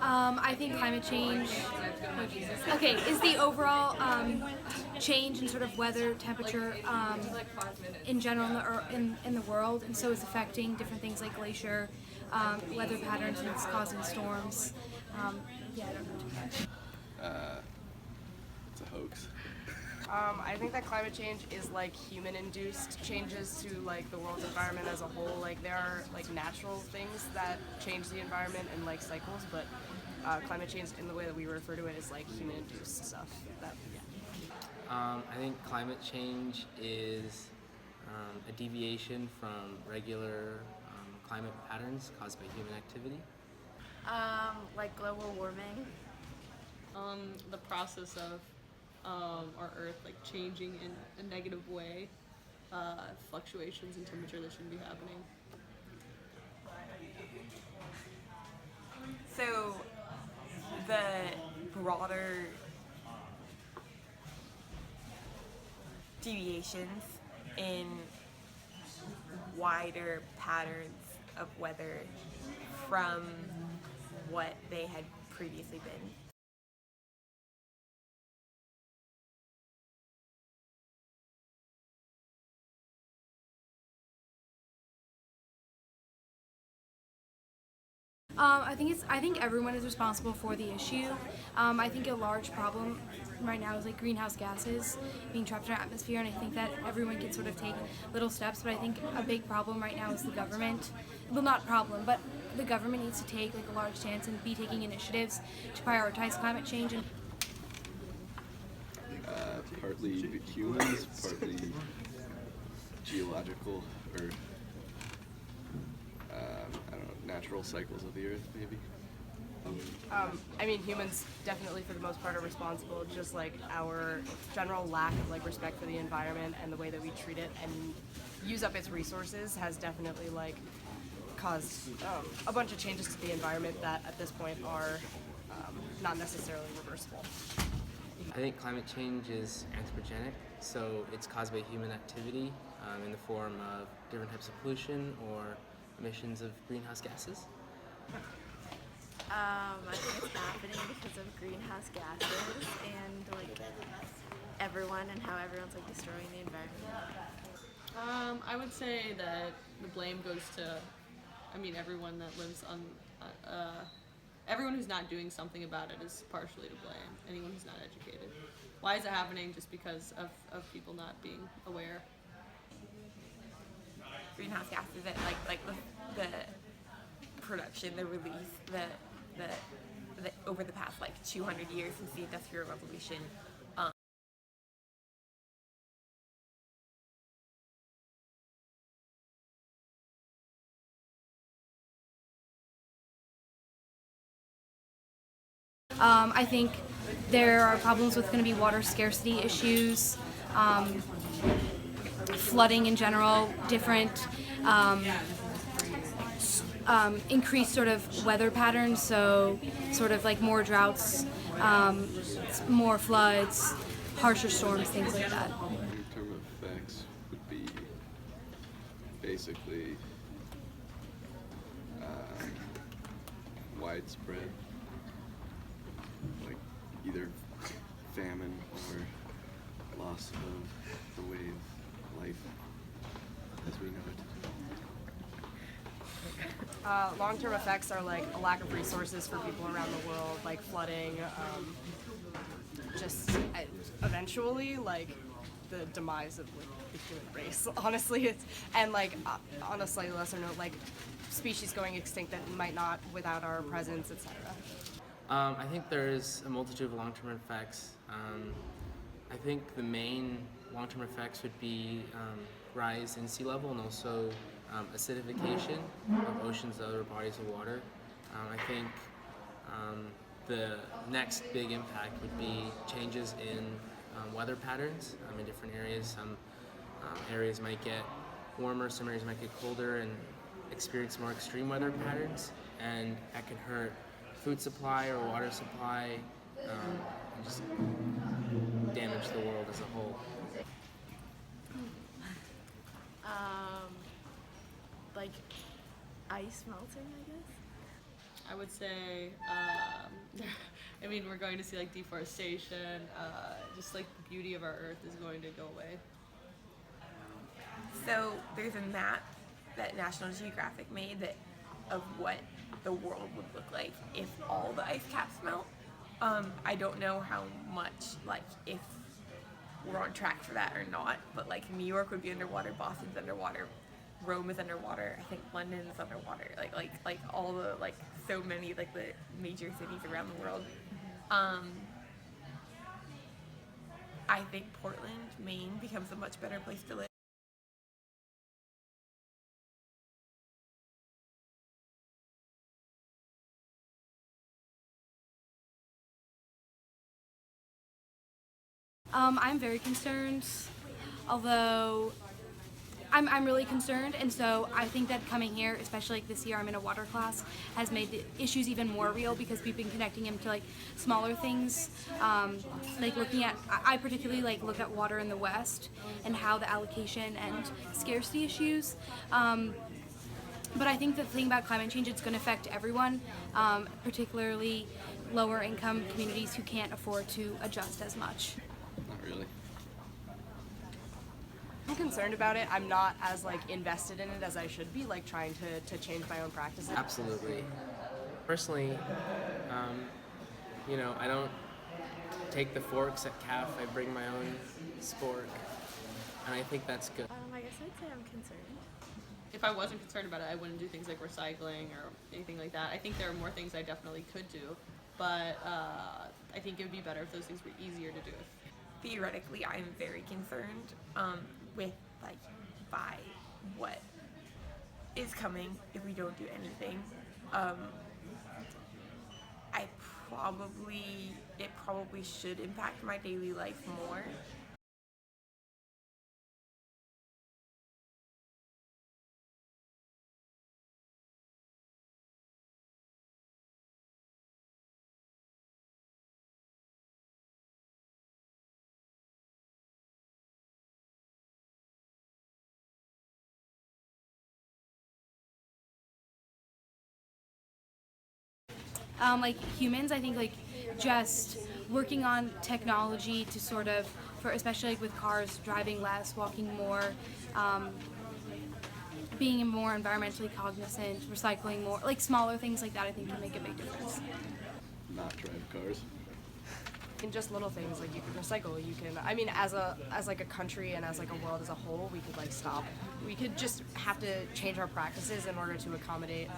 I think climate change, okay, is the overall change in sort of weather, temperature in general in the world, and so it's affecting different things like glacier, weather patterns, and it's causing storms. Yeah, I don't know too much. It's a hoax. I think that climate change is like human-induced changes to like the world's environment as a whole. Like there are like natural things that change the environment in like cycles, but climate change in the way that we refer to it is like human-induced stuff. I think climate change is a deviation from regular climate patterns caused by human activity. Like global warming. The process of our Earth like changing in a negative way, fluctuations in temperature that shouldn't be happening. So the broader deviations in wider patterns of weather from what they had previously been. I think everyone is responsible for the issue. I think a large problem right now is like greenhouse gases being trapped in our atmosphere, and I think that everyone can sort of take little steps. But I think a big problem right now is the government. Well, not problem, but the government needs to take like a large stance and be taking initiatives to prioritize climate change. And Partly humans, partly geological or I don't know, natural cycles of the earth, maybe. I mean, humans definitely for the most part are responsible. Just like our general lack of like respect for the environment and the way that we treat it and use up its resources has definitely like caused a bunch of changes to the environment that at this point are not necessarily reversible. I think climate change is anthropogenic, so it's caused by human activity in the form of different types of pollution or emissions of greenhouse gases. I think it's happening because of greenhouse gases and like everyone and how everyone's like destroying the environment. I would say that the blame goes to, everyone that lives on, everyone who's not doing something about it is partially to blame. Anyone who's not educated. Why is it happening? Just because of people not being aware. Greenhouse gases that like the production, the release, the over the past like 200 years since the Industrial Revolution. I think there are problems with going to be water scarcity issues, flooding in general, different increased sort of weather patterns, so sort of like more droughts, more floods, harsher storms, things like that. Long-term effects would be basically widespread, like either famine or loss of the way of life as we know it. Long-term effects are like a lack of resources for people around the world, like flooding, just eventually like the demise of like, the human race. Honestly, it's and like on a slightly lesser note, like species going extinct that might not without our presence, etc. I think there's a multitude of long-term effects. I think the main long-term effects would be rise in sea level and also acidification of oceans and other bodies of water. I think the next big impact would be changes in weather patterns in different areas. Some areas might get warmer, some areas might get colder and experience more extreme weather patterns, and that can hurt food supply or water supply and just damage the world as a whole. Like ice melting, I guess. I would say I mean, we're going to see like deforestation, just like the beauty of our earth is going to go away. So there's a map that National Geographic made that of what the world would look like if all the ice caps melt. I don't know how much, like, if we're on track for that or not, but like New York would be underwater, Boston's underwater, Rome is underwater, I think London is underwater, like all the, like, so many, like, the major cities around the world. I think Portland, Maine becomes a much better place to live. I'm very concerned, although I'm really concerned, and so I think that coming here, especially like this year, I'm in a water class, has made the issues even more real because we've been connecting them to like smaller things, like looking at. I particularly like look at water in the West and how the allocation and scarcity issues. But I think the thing about climate change, it's going to affect everyone, particularly lower income communities who can't afford to adjust as much. Not really. I'm concerned about it. I'm not as like invested in it as I should be, like trying to change my own practices. Absolutely. Personally, I don't take the forks at CAF. I bring my own spork, and I think that's good. I guess I'd say I'm concerned. If I wasn't concerned about it, I wouldn't do things like recycling or anything like that. I think there are more things I definitely could do, but I think it would be better if those things were easier to do. Theoretically, I'm very concerned with, like, by what is coming if we don't do anything. It probably should impact my daily life more. Like humans, I think like just working on technology to sort of, for especially like with cars, driving less, walking more, being more environmentally cognizant, recycling more, like smaller things like that, I think can make a big difference. Not drive cars. And just little things like you can recycle, you can, I mean, as like a country and as like a world as a whole, we could like stop. We could just have to change our practices in order to accommodate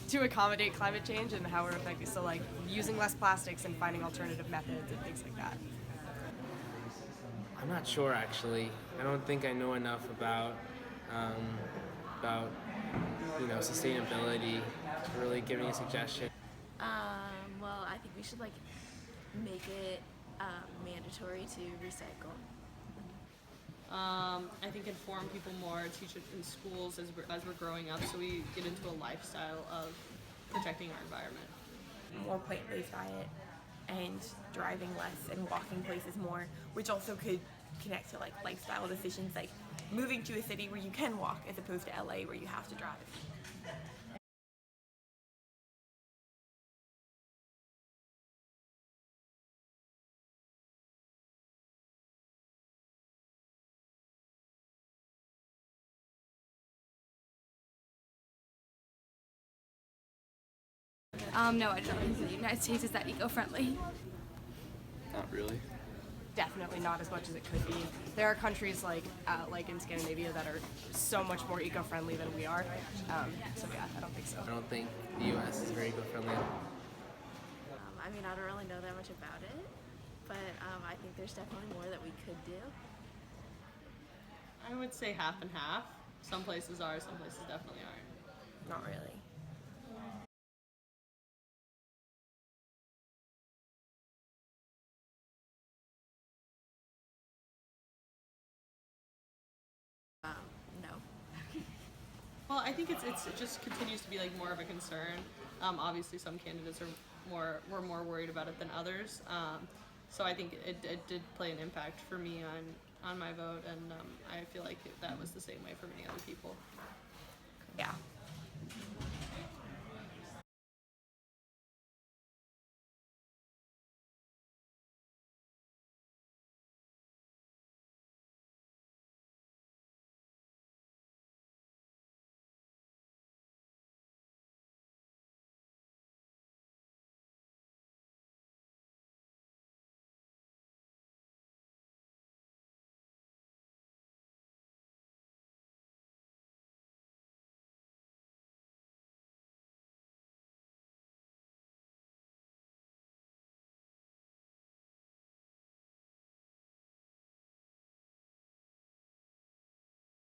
to accommodate climate change and how we're affected. So like using less plastics and finding alternative methods and things like that. I'm not sure actually. I don't think I know enough about sustainability to really give any suggestion. Well, I think we should like make it mandatory to recycle. I think inform people more, teach it in schools as we're growing up, so we get into a lifestyle of protecting our environment. More plant-based diet and driving less and walking places more, which also could connect to like lifestyle decisions, like moving to a city where you can walk as opposed to LA where you have to drive. No, I don't think the United States is that eco-friendly. Not really. Definitely not as much as it could be. There are countries like in Scandinavia that are so much more eco-friendly than we are. So yeah, I don't think so. I don't think the U.S. is very eco-friendly. I mean, I don't really know that much about it, but I think there's definitely more that we could do. I would say half and half. Some places are, some places definitely aren't. Not really. No. Well, I think it just continues to be like more of a concern. Obviously, some candidates were more worried about it than others. So I think it did play an impact for me on my vote, and I feel like that was the same way for many other people.